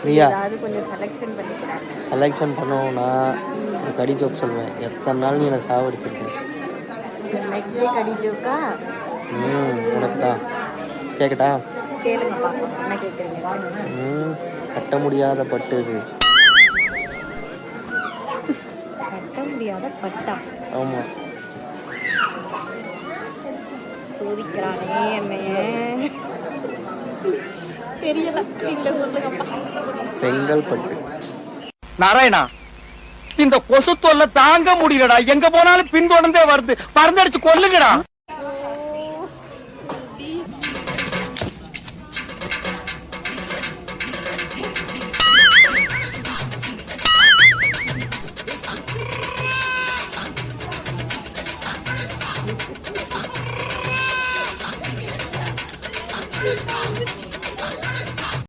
பிரியா ஏதாவது கொஞ்சம் செலெக்ஷன் பண்ணிக்கிறேன். செலெக்ஷன் பண்ணுவோம்னா ஒரு கடி ஜோக் சொல்வேன். எத்தனை நாள் நீ என்னை சாவடிச்சிருக்கேன். நெக்ஸ்ட் கடி ஜோக்கா? உனக்கு தான் கேட்கட்டா? கேளுங்க பாப்போம் என்ன கேட்குறீங்க. கட்ட முடியாத பட்டு இது. கட்ட முடியாத பட்டா? ஆமா. சோதிக்கிறானே என்னைய. தெரியல, நீங்களே சொல்லுங்கப்பா. செங்கல்பட்டு. நாராயணா, இந்த கொசு தொல்லை தாங்க முடியலடா. எங்க போனாலும் பின்தொடர்ந்தே வருது. பறந்தடிச்சு கொல்லுங்கடா.